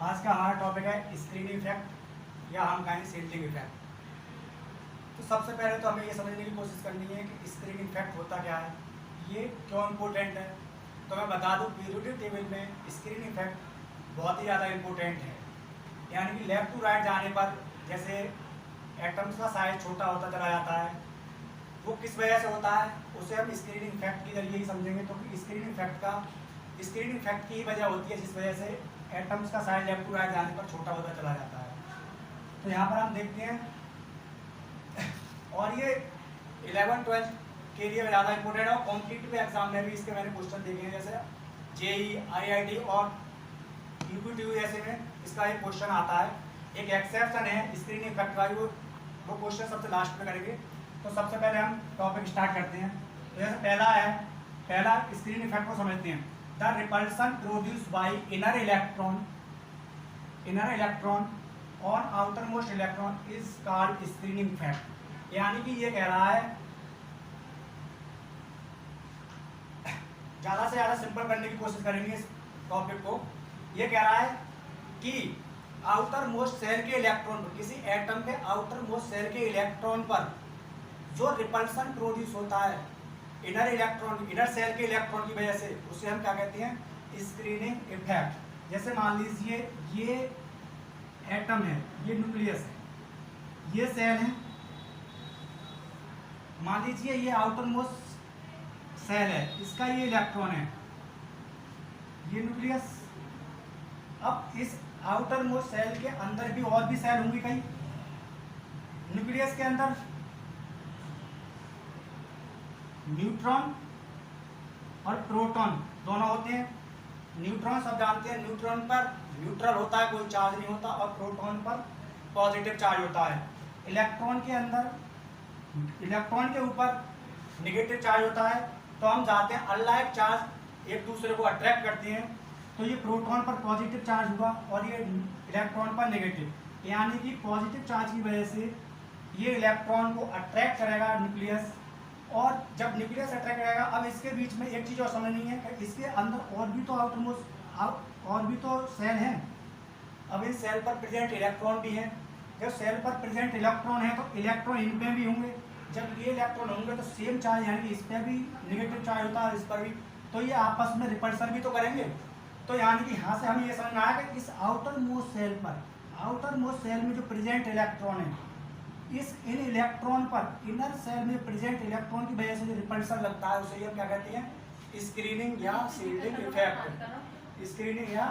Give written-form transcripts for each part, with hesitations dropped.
आज का हमारा टॉपिक है स्क्रीन इफेक्ट या हम कहें शील्डिंग इफेक्ट। तो सबसे पहले तो हमें ये समझने की कोशिश करनी है कि स्क्रीन इफेक्ट होता क्या है, ये क्यों इम्पोर्टेंट है। तो मैं बता दूं, पीरियोडिक टेबल में स्क्रीन इफेक्ट बहुत ही ज़्यादा इम्पोर्टेंट है। यानी कि लेफ्ट टू राइट जाने पर जैसे एटम्स का साइज छोटा होता चला जाता है, वो किस वजह से होता है उसे हम स्क्रीन इफेक्ट के जरिए ही समझेंगे। तो स्क्रीन इफेक्ट की ही वजह होती है जिस वजह से एटम्स का साइज लेफ्ट टू राइट जाने पर छोटा होता चला जाता है। तो यहाँ पर हम देखते हैं और ये 11-12 के लिए ज़्यादा इंपॉर्टेंट है और कॉम्पिटिटिव एग्जाम में भी इसके मैंने क्वेश्चन देखे हैं, जैसे जेई, आईआईटी और यूपीटीयू जैसे में इसका एक क्वेश्चन आता है। एक एक्सेप्शन है स्क्रीन इफेक्ट का, वो क्वेश्चन सबसे लास्ट में करेंगे। तो सबसे पहले हम टॉपिक स्टार्ट करते हैं। तो जैसे पहला स्क्रीन इफेक्ट को समझते हैं। The repulsion produce by inner electron और outermost electron is called screening effect. यानी कि ये कह रहा है, ज़्यादा से ज़्यादा सिंपल करने की कोशिश करेंगे इस टॉपिक को। ये कह रहा है कि आउटर मोस्ट सेल के इलेक्ट्रॉन पर, किसी एटम के आउटर मोस्ट सेल के इलेक्ट्रॉन पर जो रिपल्सन प्रोड्यूस होता है इनर सेल के इलेक्ट्रॉन की वजह से, उसे हम क्या कहते हैं, स्क्रीनिंग इफेक्ट। जैसे मान लीजिए ये एटम है, ये न्यूक्लियस है, ये सेल है। मान लीजिए ये आउटर मोस्ट सेल है, इसका ये इलेक्ट्रॉन है, ये न्यूक्लियस। अब इस आउटर मोस्ट सेल के अंदर भी और भी सेल होंगी कई। न्यूक्लियस के अंदर न्यूट्रॉन और प्रोटॉन दोनों होते हैं। न्यूट्रॉन सब जानते हैं, न्यूट्रॉन पर न्यूट्रल होता है, कोई चार्ज नहीं होता, और प्रोटॉन पर पॉजिटिव चार्ज होता है। इलेक्ट्रॉन के अंदर, इलेक्ट्रॉन के ऊपर नेगेटिव चार्ज होता है। तो हम चाहते हैं अनलाइक चार्ज एक दूसरे को अट्रैक्ट करते हैं, तो ये प्रोटॉन पर पॉजिटिव चार्ज हुआ और ये इलेक्ट्रॉन पर नेगेटिव। यानी कि पॉजिटिव चार्ज की वजह से ये इलेक्ट्रॉन को अट्रैक्ट करेगा न्यूक्लियस, और जब न्यूक्लियस अट्रैक्ट करेगा, अब इसके बीच में एक चीज़ और समझनी है कि इसके अंदर और भी तो और भी तो सेल हैं। अब इस सेल पर प्रेजेंट इलेक्ट्रॉन भी हैं। जब सेल पर प्रेजेंट इलेक्ट्रॉन है तो इलेक्ट्रॉन इन पे भी होंगे। जब ये इलेक्ट्रॉन होंगे तो सेम चार्ज, यानी कि इस पर भी नेगेटिव चार्ज होता है, इस पर भी, तो ये आपस में रिपल्सन भी तो करेंगे। तो यानी कि यहाँ से हमें ये समझना है कि इस आउटर मोस्ट सेल पर, आउटर मोस्ट सेल में जो प्रेजेंट इलेक्ट्रॉन है, इन इलेक्ट्रॉन पर इनर सेल में प्रेजेंट इलेक्ट्रॉन की वजह से जो रिपल्सन लगता है उसे हम क्या कहते हैं, स्क्रीनिंग या शील्डिंग इफेक्ट। स्क्रीनिंग या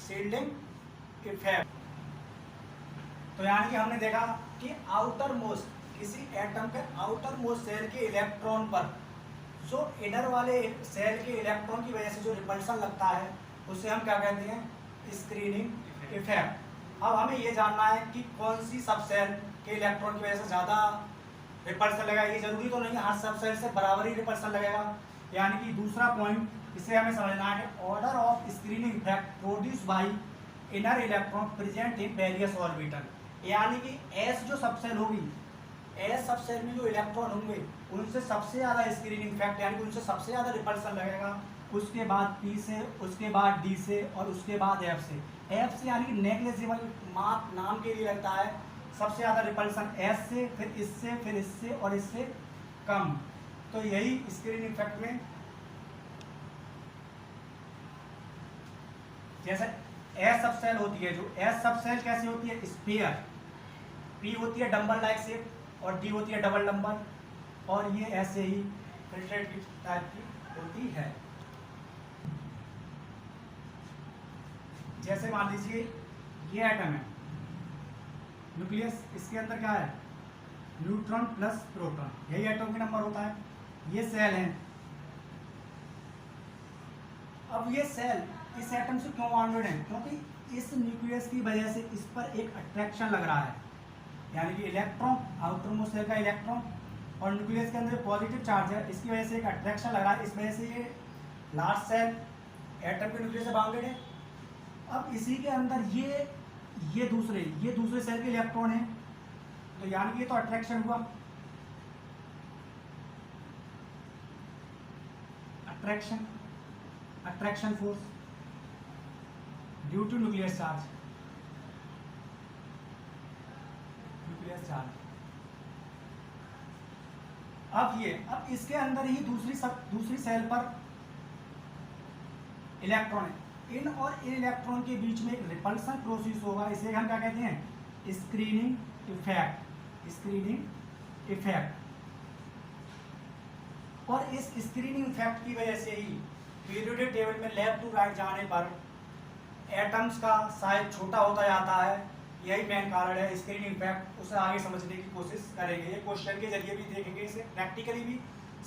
शील्डिंग इफेक्ट। तो यानी कि हमने देखा कि आउटर मोस्ट, किसी एटम के आउटर मोस्ट सेल के इलेक्ट्रॉन पर जो इनर वाले सेल के इलेक्ट्रॉन की वजह से जो रिपल्सन लगता है उसे हम क्या कहते हैं, स्क्रीनिंग इफेक्ट। अब हमें ये जानना है कि कौन सी सब सेल के इलेक्ट्रॉन की वजह से ज़्यादा रिपल्सन लगेगा। ये जरूरी तो नहीं है हर सब सेल से बराबर ही रिपल्सन लगेगा। यानी कि दूसरा पॉइंट इसे हमें समझना है कि order of screening effect produce by inner electron present in various orbital. यानी कि एस जो सबसेल होगी, एस सबसेल में जो इलेक्ट्रॉन होंगे उनसे सबसे ज़्यादा स्क्रीनिंग इफेक्ट, यानी कि उनसे सबसे ज़्यादा रिपल्सन लगेगा। उसके बाद पी से, उसके बाद डी से, और उसके बाद एफ से। एफ से यानी कि नेग्लिजिबल मार्क नाम के लिए लगता है। सबसे ज़्यादा रिपल्सन एस से, फिर इससे, फिर इससे और इससे कम। तो यही स्क्रीन इफेक्ट में, जैसे एस सब सेल होती है, जो एस सब सेल कैसी होती है, स्फीयर। पी होती है डंबल लाइक शेप और डी होती है डबल डंबल, और ये ऐसे ही फिल्ट्रेट टाइप की होती है। जैसे मान लीजिए ये एटम है, न्यूक्लियस, इसके अंदर क्या है, न्यूट्रॉन प्लस प्रोटॉन, यही एटॉमिक नंबर होता है। ये सेल है। अब ये सेल इस एटम से क्यों बॉन्डेड है, क्योंकि इस न्यूक्लियस की वजह से इस पर एक अट्रैक्शन लग रहा है। यानी कि इलेक्ट्रॉन, आउटर मोस्ट सेल का इलेक्ट्रॉन और न्यूक्लियस के अंदर पॉजिटिव चार्ज है, इसकी वजह से एक अट्रैक्शन लग रहा है। इस वजह से ये लास्ट सेल एटम के न्यूक्लियस से बाउंडेड है। अब इसी के अंदर ये दूसरे सेल के इलेक्ट्रॉन है, तो यानी कि ये तो अट्रैक्शन हुआ, attraction force due to nuclear charge. Nucleus charge. अब इसके अंदर ही दूसरी सेल पर इलेक्ट्रॉन है, इन और इन इलेक्ट्रॉन के बीच में एक रिपल्सन प्रोसेस होगा, इसे हम क्या कहते हैं, स्क्रीनिंग इफेक्ट। स्क्रीनिंग इफेक्ट, और इस स्क्रीनिंग इफेक्ट की वजह से ही पीरियोडिक टेबल में लेफ्ट टू राइट जाने पर एटम्स का साइज छोटा होता जाता है। यही मेन कारण है स्क्रीनिंग इफेक्ट। उसे आगे समझने की कोशिश करेंगे, ये क्वेश्चन के जरिए भी देखेंगे, इसे प्रैक्टिकली भी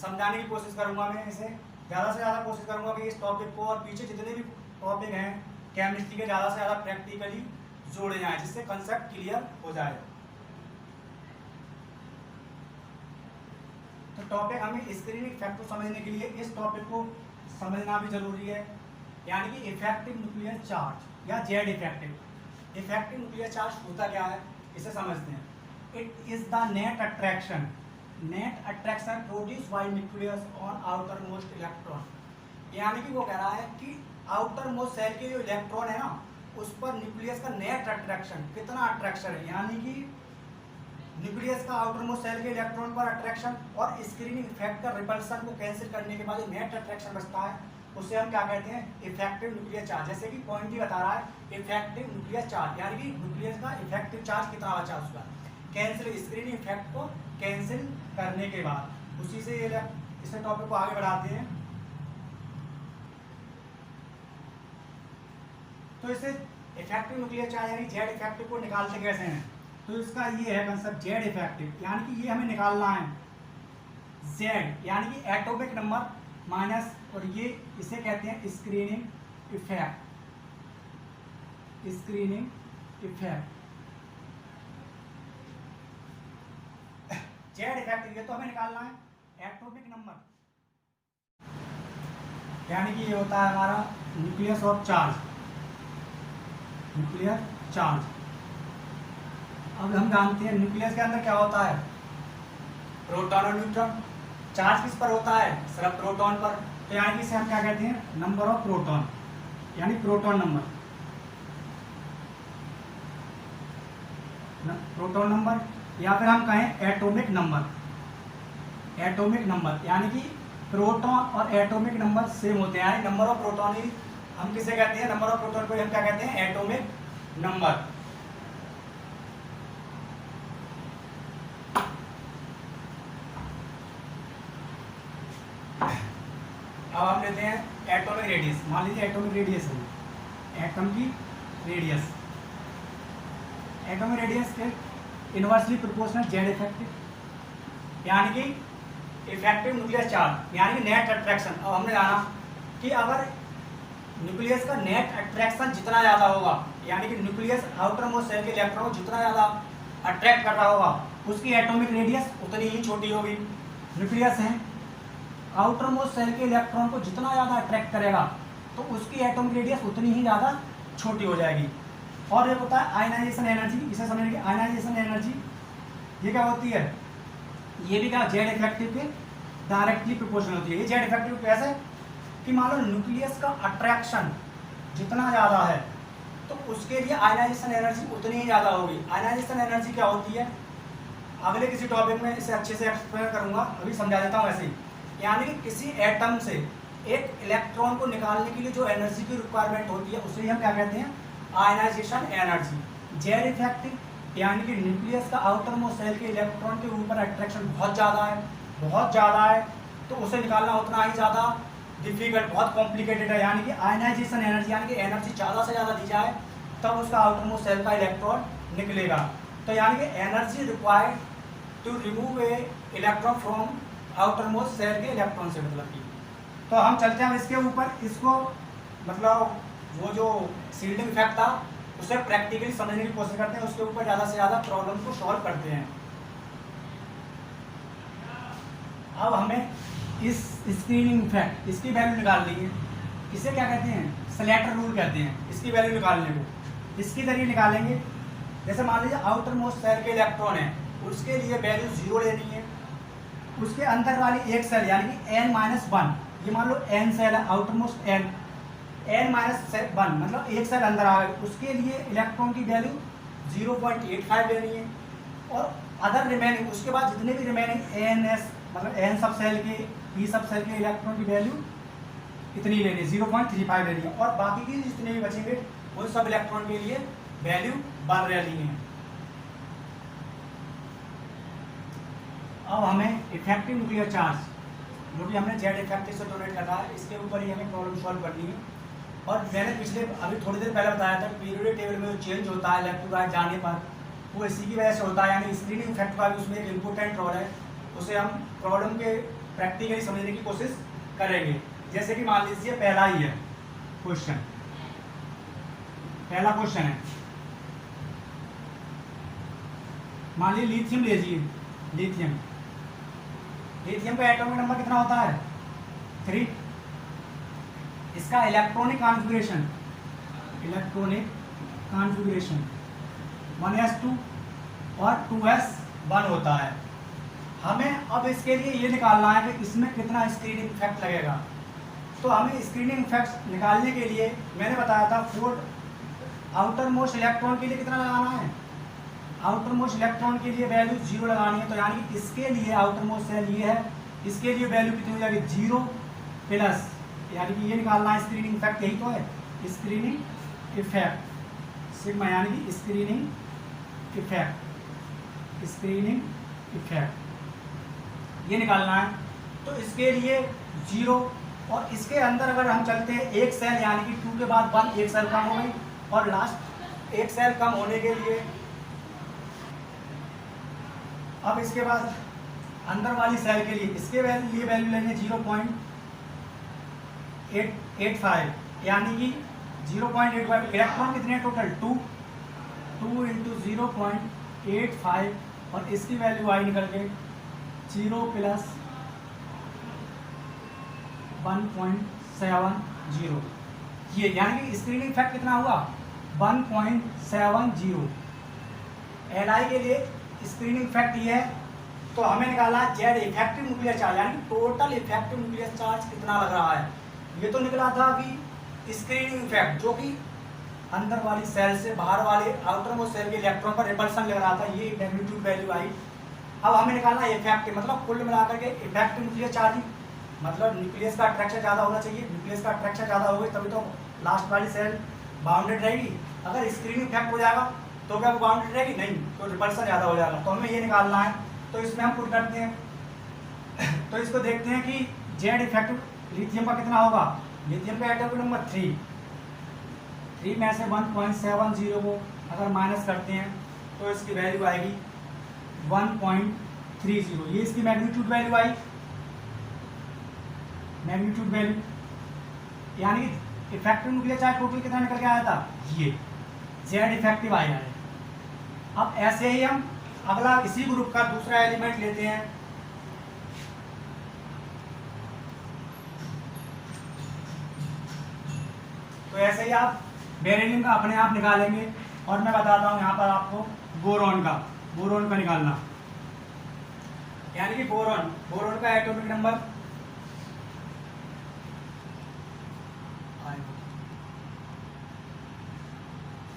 समझाने की कोशिश करूंगा। मैं इसे ज़्यादा से ज़्यादा कोशिश करूंगा कि इस टॉपिक को और पीछे जितने भी टॉपिक हैं केमिस्ट्री के ज़्यादा से ज़्यादा प्रैक्टिकली जोड़े जाएँ, जिससे कंसेप्ट क्लियर हो जाए। तो टॉपिक हमें स्क्रीनिंग इफेक्ट को समझने के लिए इस टॉपिक को समझना भी जरूरी है, यानी कि इफेक्टिव न्यूक्लियर चार्ज या Z effective. Effective nuclear charge होता क्या है, इसे समझते हैं। It is the net attraction produce by nucleus on outer most electron. यानी कि वो कह रहा है कि आउटर मोस्ट सेल के जो इलेक्ट्रॉन है ना, उस पर न्यूक्लियस का नेट अट्रैक्शन, कितना अट्रैक्शन है, यानी कि न्यूक्लियस का आउटर मोस्ट सेल के इलेक्ट्रॉन पर अट्रैक्शन और स्क्रीनिंग इफेक्ट का रिपल्सन को कैंसिल करने के बाद जो नेट अट्रैक्शन बचता है, उसे हम क्या कहते हैं, इफेक्टिव न्यूक्लियर चार्ज। जैसे कि पॉइंट ही बता रहा है इफेक्टिव न्यूक्लियर चार्ज, यानी कि न्यूक्लियस का इफेक्टिव चार्ज कितना बचा उसका, कैंसिल स्क्रीनिंग इफेक्ट को कैंसिल करने के बाद। उसी से इस टॉपिक को आगे बढ़ाते हैं। तो इसे इफेक्टिव न्यूक्लियर चार्ज यानी जेड इफेक्टिव को निकालते कैसे हैं, तो इसका ये है कंसेप्ट जेड इफेक्टिव, यानी कि ये हमें निकालना है जेड यानी कि एटॉमिक नंबर माइनस, और ये इसे कहते हैं screening effect. Screening effect Z effective, ये तो हमें निकालना है एटॉमिक नंबर, यानी कि ये होता है हमारा nucleus of charge, nuclear charge. अब हम जानते हैं न्यूक्लियस के अंदर क्या होता है, प्रोटॉन और न्यूट्रॉन। चार्ज किस पर होता है, सिर्फ प्रोटॉन पर। तो यानी कि इसे हम क्या कहते हैं, नंबर ऑफ प्रोटॉन, यानी प्रोटॉन नंबर, प्रोटॉन नंबर, या फिर हम कहें एटॉमिक नंबर। एटॉमिक नंबर यानी कि प्रोटॉन और एटॉमिक नंबर सेम होते हैं, यानी नंबर ऑफ प्रोटॉन ही हम किसे कहते हैं, नंबर ऑफ प्रोटॉन को हम क्या कहते हैं, एटॉमिक नंबर। अब हम लेते हैं एटॉमिक रेडियस। मान लीजिए एटॉमिक रेडियस है, एटम की रेडियस, एटॉमिक रेडियस के इनवर्सली प्रोपोर्शनल जेड इफेक्टिव, यानी कि इफेक्टिव न्यूक्लियर चार्ज यानी कि नेट अट्रैक्शन। अब हमने जाना कि अगर न्यूक्लियस का नेट अट्रैक्शन जितना ज़्यादा होगा, यानी कि न्यूक्लियस आउटर मोस्ट सेल के इलेक्ट्रॉन को जितना ज़्यादा अट्रैक्ट कर रहा होगा, उसकी एटॉमिक रेडियस उतनी ही छोटी होगी। न्यूक्लियस है, आउटर मोस्ट सेल के इलेक्ट्रॉन को जितना ज़्यादा अट्रैक्ट करेगा, तो उसकी एटॉमिक रेडियस उतनी ही ज़्यादा छोटी हो जाएगी। और एक होता है आयनाइजेशन एनर्जी, इसे समझेंगे। आयनाइजेशन एनर्जी ये क्या होती है, ये भी क्या जेड इफेक्टिव के डायरेक्टली प्रोपोर्शनल होती है। ये जेड इफेक्टिव कैसे, कि मान लो न्यूक्लियस का अट्रैक्शन जितना ज़्यादा है, तो उसके लिए आयनाइजेशन एनर्जी उतनी ही ज़्यादा होगी। आयनाइजेशन एनर्जी क्या होती है, अगले किसी टॉपिक में इसे अच्छे से एक्सप्लेन करूँगा, अभी समझा देता हूँ ऐसे ही। यानी कि किसी एटम से एक इलेक्ट्रॉन को निकालने के लिए जो एनर्जी की रिक्वायरमेंट होती है, उसे हम क्या कहते हैं, आयनाइजेशन एनर्जी। जेड इफेक्टिव यानी कि न्यूक्लियस का आउटर मोस्ट सेल के इलेक्ट्रॉन के ऊपर अट्रैक्शन बहुत ज़्यादा है, तो उसे निकालना उतना ही ज़्यादा डिफिकल्ट, बहुत कॉम्प्लिकेटेड है। यानी कि आयनाइजेशन एनर्जी यानी कि एनर्जी ज़्यादा से ज़्यादा दी जाए तब उसका आउटर मोस्ट सेल का इलेक्ट्रॉन निकलेगा। तो यानी कि energy required to remove a electron from outer most shell के इलेक्ट्रॉन से, मतलब कि। तो हम चलते हैं इसके ऊपर, इसको मतलब वो जो शील्डिंग इफेक्ट था उसे प्रैक्टिकली समझने की कोशिश करते हैं, उसके ऊपर ज़्यादा से ज़्यादा प्रॉब्लम को सॉल्व करते हैं। अब हमें इस स्क्रीनिंग इफेक्ट, इसकी वैल्यू निकालनी है। इसे क्या कहते हैं, स्लैटर रूल कहते हैं, इसकी वैल्यू निकालने को। इसके जरिए निकालेंगे, जैसे मान लीजिए आउटर मोस्ट सेल के इलेक्ट्रॉन है, उसके लिए वैल्यू 0 लेनी है। उसके अंदर वाली एक सेल यानी कि n-1, ये मान लो n सेल है, आउटर मोस्ट n-1 मतलब एक सेल अंदर आ गई, उसके लिए इलेक्ट्रॉन की वैल्यू 0.85 लेनी है। और अदर रिमेनिंग, उसके बाद जितने भी रिमेनिंग एन मतलब एन सब सेल के पी सब सेल के इलेक्ट्रॉन की वैल्यू इतनी लेनी है, 0.35 लेनी है, और बाकी की जितने भी बचेंगे उन सब इलेक्ट्रॉन के लिए वैल्यू बढ़ रही है। अब हमें इफेक्टिव न्यूक्लियर चार्ज, जो कि हमने जेड इफेक्टिव से डोनेट करना है, इसके ऊपर ही हमें प्रॉब्लम सॉल्व करनी है। और मैंने अभी थोड़ी देर पहले बताया था पीरियोडिक टेबल में जो चेंज होता है इलेक्ट्रोलाइट जाने पर, वो इसी की वजह से होता है, यानी स्क्रीनिंग इफेक्ट का भी उसमें एक इम्पोर्टेंट रोल है। उसे हम प्रॉब्लम के प्रैक्टिकली समझने की कोशिश करेंगे। जैसे कि मान लीजिए पहला ही है क्वेश्चन, पहला क्वेश्चन है, मान लीजिए लिथियम लीजिए, लिथियम का एटॉमिक नंबर कितना होता है? 3। इसका इलेक्ट्रॉनिक कॉन्फ़िगरेशन 1s2 और 2s1 होता है। हमें अब इसके लिए ये निकालना है कि इसमें कितना स्क्रीनिंग इफेक्ट लगेगा। तो हमें स्क्रीनिंग इफेक्ट निकालने के लिए मैंने बताया था 4 आउटर मोस्ट इलेक्ट्रॉन के लिए कितना लगाना है, आउटर मोस्ट इलेक्ट्रॉन के लिए वैल्यू 0 लगानी है। तो यानी कि इसके लिए आउटर मोस्ट सेल ये है, इसके लिए वैल्यू कितनी हो जाएगी? 0 प्लस, यानी कि ये निकालना है स्क्रीनिंग इफेक्ट, यही तो है स्क्रीनिंग इफेक्ट सिग्मा, यानी कि स्क्रीनिंग इफेक्ट ये निकालना है। तो इसके लिए 0, और इसके अंदर अगर हम चलते हैं एक सेल, यानी कि 2 के बाद 1 एक सेल कम हो गई, और लास्ट एक सेल कम होने के लिए अब इसके बाद अंदर वाली सेल के लिए इसके लिए वैल्यू लेंगे 0.885, यानी कि 0.85। इलेक्ट्रॉन कितने टोटल? 2 इंटू 0.85, और इसकी वैल्यू आई निकल के 0 प्लस 1.70, ये यानी कि स्क्रीनिंग इफेक्ट कितना हुआ? 1.70। एल के लिए स्क्रीनिंग इफेक्ट ये है। तो हमें निकाला जेड इफेक्टिव न्यूक्लियर चार्ज, यानी टोटल इफेक्टिव न्यूक्लियर चार्ज कितना लग रहा है। ये तो निकला था कि स्क्रीनिंग इफेक्ट जो कि अंदर वाली सेल से बाहर वाले आउटर मोस्ट सेल के इलेक्ट्रॉन पर रिपल्सन लग रहा था, ये मैग्नीट्यूड वैल्यू आई। अब हमें निकालना इफेक्टिव, मतलब कुल मिलाकर के इफेक्टिव न्यूक्लियर चार्ज, मतलब न्यूक्लियस का अट्रैक्शन ज़्यादा होना चाहिए। न्यूक्लियस का अट्रैक्शन ज़्यादा होगा तभी तो लास्ट वाली सेल बाउंडेड रहेगी। अगर स्क्रीनिंग इफेक्ट हो जाएगा तो क्या वो बाउंडेड रहेगी? नहीं, तो रिपल्सन ज़्यादा हो जाएगा। तो हमें ये निकालना है, तो इसमें हम पुट करते हैं। तो इसको देखते हैं कि जेड इफेक्टिव लिथियम का कितना होगा। लिथियम का एटॉमिक नंबर 3 में से 1.70 को अगर माइनस करते हैं तो इसकी वैल्यू आएगी 1.30। ये इसकी मैग्नीट्यूड वैल्यू आई, मैग्नीट्यूड वैल्यू, यानी कि इफेक्टिव न्यूक्लियर चार्ज टोटल कितना निकल के आया था? ये जेड इफेक्टिव आया है। अब ऐसे ही हम अगला इसी ग्रुप का दूसरा एलिमेंट लेते हैं, तो ऐसे ही आप बेरिलियम का अपने आप निकालेंगे। और मैं बताता हूं यहाँ पर आपको बोरॉन का निकालना, यानी कि बोरॉन का एटॉमिक नंबर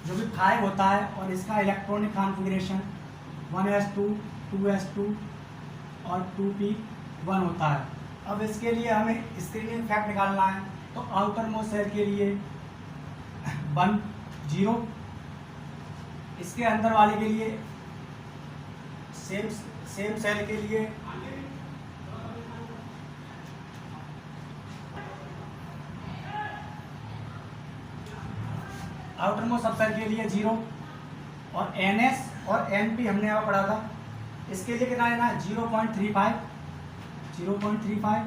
जो भी 5 होता है, और इसका इलेक्ट्रॉनिक कॉन्फ़िगरेशन 1s2 2s2 और 2p1 होता है। अब इसके लिए हमें स्क्रीनिंग इफेक्ट निकालना है। तो आउटर मोस्ट सेल के लिए 0, इसके अंदर वाले के लिए सेम सेल के लिए आउटर मोस्ट सब सेल के लिए 0, और NS और NP हमने यहाँ पढ़ा था, इसके लिए कितना लेना है? 0.35,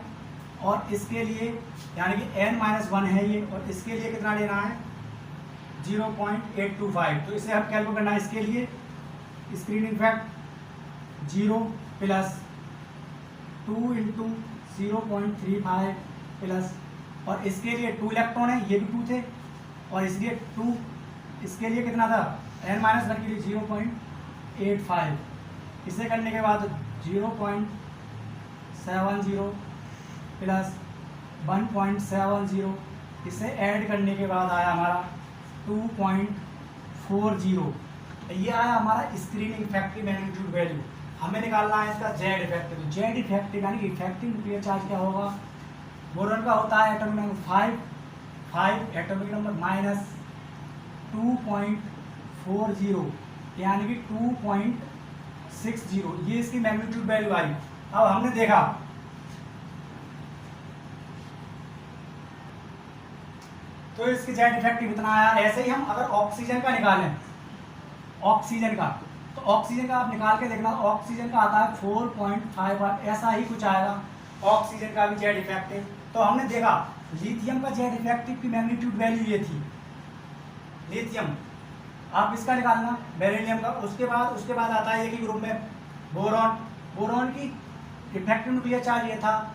और इसके लिए यानी कि n-1 है ये, और इसके लिए कितना लेना है? 0.825। तो इसे हम कैलकुलेट करना है। इसके लिए screening effect 0 plus 2 into 0.35 plus, और इसके लिए 2 इलेक्ट्रॉन है, ये भी 2 थे, और इसलिए 2, इसके लिए कितना था? n-1 के लिए 0.85। इसे करने के बाद 0.70 प्लस 1.70, इसे ऐड करने के बाद आया हमारा 2.40। ये आया हमारा स्क्रीनिंग इफेक्टिव मैग्नीट्यूड वैल्यू। हमें निकालना है इसका जेड इफेक्टिव। जेड इफेक्टिव यानी कि इफेक्टिव न्यूक्लियर चार्ज क्या होगा, बोरॉन का होता है एटॉमिक नंबर 5 एटॉमिक नंबर -2.40 यानी कि 2.60, ये इसकी मैग्नीट्यूड वैल्यू आई। अब हमने देखा तो इसकी जेड इफेक्टिव इतना आया। ऐसे ही हम अगर ऑक्सीजन का निकालें, ऑक्सीजन का, तो ऑक्सीजन का आप निकाल के देखना, ऑक्सीजन का आता है 4.5, ऐसा ही कुछ आएगा ऑक्सीजन का भी जेड इफेक्टिव। तो हमने देखा लिथियम का जेड इफेक्टिव की मैग्नीट्यूड वैल्यू ये थी, लिथियम। आप इसका निकालना बेरिलियम का। उसके बाद आता है एक ही ग्रुप में बोरॉन। बोरॉन की इफेक्टिव न्यूक्लियर चार्ज ये था।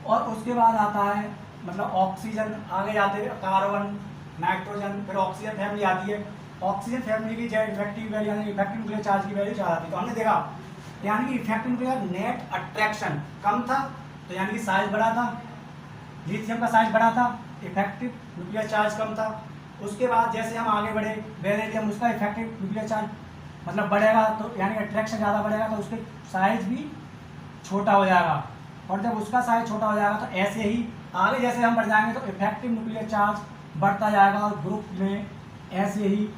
और उसके बाद आता है मतलब ऑक्सीजन, आगे जाते हुए कार्बन, नाइट्रोजन, फिर ऑक्सीजन फैमिली आती है। ऑक्सीजन फैमिली की जेड इफेक्टिव वैल्यू यानी इफेक्टिव न्यूक्लियर चार्ज की वैल्यू ज़्यादा थी। तो हमने देखा यानी कि इफेक्टिव न्यूक्लियर नेट अट्रैक्शन कम था, तो यानी कि साइज बड़ा था, लिथियम का साइज बड़ा था, इफेक्टिव न्यूक्लियर चार्ज कम था। उसके बाद जैसे हम आगे बढ़े बेरिलियम, उसका इफेक्टिव न्यूक्लियर चार्ज मतलब बढ़ेगा, तो यानी अट्रैक्शन ज़्यादा बढ़ेगा, तो उसके साइज भी छोटा हो जाएगा। और जब उसका साइज छोटा हो जाएगा तो ऐसे ही आगे जैसे हम बढ़ जाएंगे तो इफेक्टिव न्यूक्लियर चार्ज बढ़ता जाएगा, और ग्रुप में ऐसे ही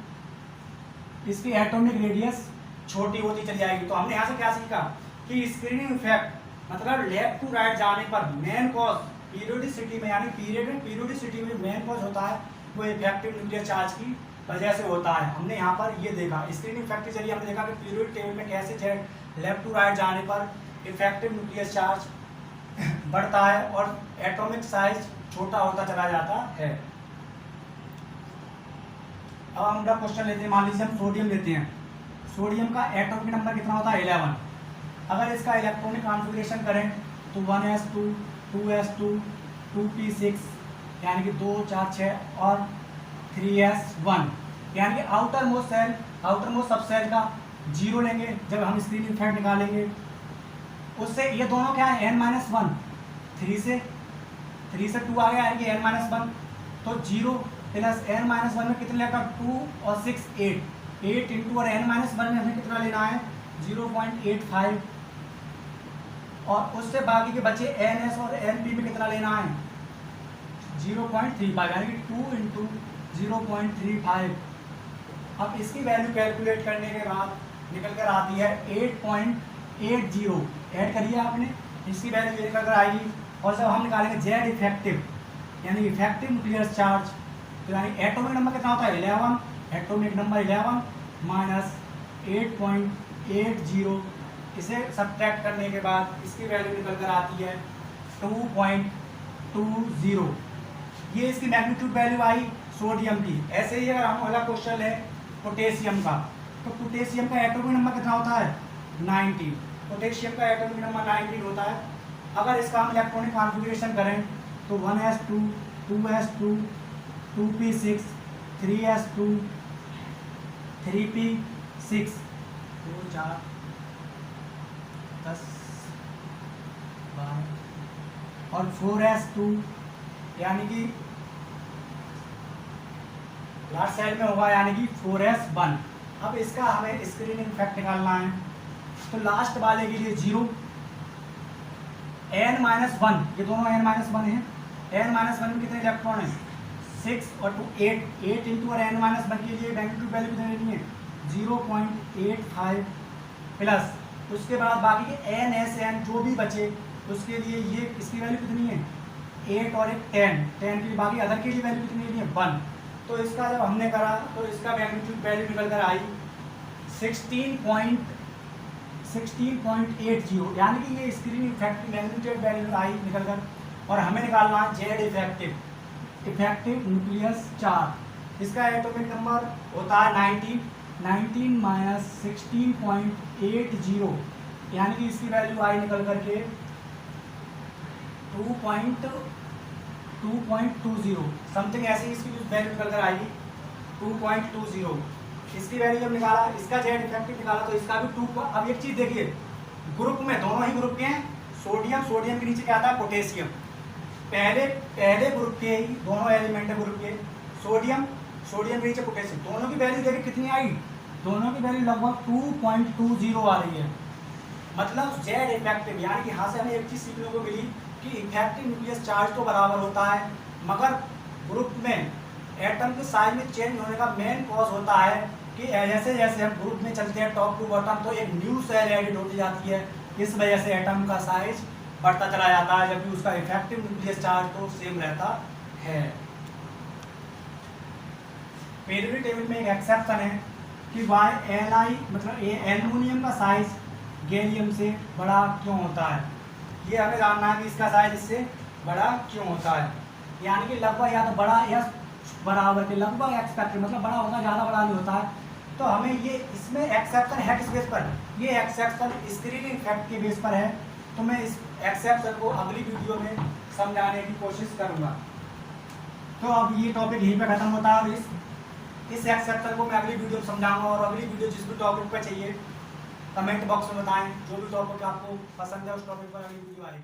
इसकी एटॉमिक रेडियस छोटी होती चली जाएगी। तो हमने यहाँ से क्या सीखा कि स्क्रीनिंग इफेक्ट मतलब लेफ्ट टू राइट जाने पर मेन कॉज पीरियोडिसिटी में, यानी पीरियोडिसिटी में मेन कॉज होता है वो इफेक्टिव न्यूक्लियर चार्ज की वजह से होता है। हमने यहाँ पर ये देखा स्क्रीनिंग इफेक्ट के जरिए हमने देखा कि पीरियोडिक टेबल में कैसे लेफ्ट टू राइट जाने पर इफेक्टिव न्यूक्लियर चार्ज बढ़ता है और एटॉमिक साइज छोटा होता चला जाता है। अब हम क्वेश्चन लेते हैं, मान लीजिए हम सोडियम लेते हैं। सोडियम का एटॉमिक नंबर कितना होता है 11। अगर इसका इलेक्ट्रॉनिक कॉन्फ़िगरेशन करें तो 1s2 2s2 2p6 यानी कि 2 4 6 और 3s1 यानी कि आउटर मोस्ट सब सेल का 0 लेंगे जब हम स्क्रीनिंग इफेक्ट निकालेंगे। उससे ये दोनों क्या है n-1, 3 से 2 आ गया यानी कि n-1, तो 0 प्लस n-1 में कितने लेगा 2 और 6 8 इंटू और n-1 में हमें कितना लेना है 0.85 और उससे बाकी के बचे ns और np में कितना लेना है 0.35 यानी कि 2 इंटू 0.35। अब इसकी वैल्यू कैलकुलेट करने के बाद निकल कर आती है 8.80। ऐड करिए आपने, इसकी वैल्यू निकल कर आएगी। और जब हम निकालेंगे जेड इफेक्टिव यानी इफेक्टिव न्यूक्लियर चार्ज, तो यानी एटॉमिक नंबर कितना होता है 11, एटॉमिक नंबर 11 माइनस 8.80, इसे सब्ट्रैक्ट करने के बाद इसकी वैल्यू निकल कर आती है 2.20। ये इसकी मैग्नीट्यूड वैल्यू आई सोडियम की। ऐसे ही अगर हम अगला क्वेश्चन है पोटेशियम का, तो पोटेशियम का एटॉमिक नंबर कितना होता है 19। पोटेशियम का एटॉमिक नंबर 19 होता है। अगर इसका हम इलेक्ट्रॉनिक कॉन्फ़िगरेशन करें तो 1s2 2s2 2p6 3s2 3p6 2 4 10 12 और 4s2 यानी कि लास्ट सेल में होगा यानी कि 4s1। अब इसका हमें स्क्रीनिंग इफेक्ट निकालना है, तो लास्ट वाले के लिए 0 n-1, ये दोनों n-1 हैं। n-1 में कितने इलेक्ट्रॉन हैं 6 और 2 8 इंटू और n-1 के लिए मैग्नीट्यूड वैल्यू कितनी लेनी है 0.85 प्लस उसके बाद बाकी के n-s-n जो भी बचे उसके लिए ये इसकी वैल्यू कितनी है 8 और एक 10 की बाकी अदर के लिए वैल्यू कितनी लेनी है 1। तो इसका जब हमने करा तो इसका मैग्नीट्यूड वैल्यू निकल कर आई 16.80 यानी कि ये स्क्रीन इफेक्ट मैग्नीट्यूड वैल्यू आई निकल कर। और हमें निकालना है जेड इफेक्टिव न्यूक्लियर चार्ज। इसका एटॉमिक नंबर होता है 19 माइनस 16.80 यानी कि इसकी वैल्यू आई निकल करके 2.20 समथिंग ऐसी इसकी वैल्यू निकल कर आएगी 2.20। इसकी वैल्यू जब निकाला, इसका जेड इफेक्टिव निकाला तो इसका भी 2। अब एक चीज देखिए, ग्रुप में दोनों ही ग्रुप के हैं सोडियम के नीचे क्या आता है पोटेशियम। पहले ग्रुप के ही दोनों एलिमेंट है ग्रुप के, सोडियम के नीचे पोटेशियम, दोनों की वैल्यू देखिए कितनी आई दोनों की वैल्यू लगभग 2.20 आ रही है। मतलब जेड इफेक्टिव, यानी कि यहाँ से हमें एक चीज़ सीखने को मिली कि इफेक्टिव न्यूक्लियस चार्ज तो बराबर होता है, मगर ग्रुप में एटम के साइज में चेंज होने का मेन कॉज होता है कि जैसे जैसे हम ग्रुप में चलते हैं टॉप टू बॉटम, तो एक न्यू सेल एडिड होती जाती है, इस वजह से एटम का साइज बढ़ता चला जाता है, जबकि उसका इफेक्टिव न्यूक्लियस चार्ज तो सेम रहता है। पीरियोडिक टेबल में एक एक्सेप्शन है कि वाई एल आई मतलब एल्युमिनियम का साइज गैलियम से बड़ा क्यों होता है। ये हमें जानना है कि इसका साइज इससे बड़ा क्यों होता है। यानी कि लगभग या तो बड़ा या बराबर के लगभग एक्सपेक्टेड, मतलब बड़ा होगा, ज़्यादा बड़ा नहीं होता है। तो हमें ये इसमें एक्सेप्शन है किस बेस पर, ये एक्सेप्शन स्क्रीनिंग फैक्ट के बेस पर है। तो मैं इस एक्सेप्शन को अगली वीडियो में समझाने की कोशिश करूँगा। तो अब ये टॉपिक यहीं पे ख़त्म होता है और इस एक्सेप्शन को मैं अगली वीडियो में समझाऊंगा। और अगली वीडियो जिस भी टॉपिक पर चाहिए कमेंट बॉक्स में बताएं, जो भी टॉपिक आपको पसंद है उस टॉपिक पर अगली वीडियो आएगी।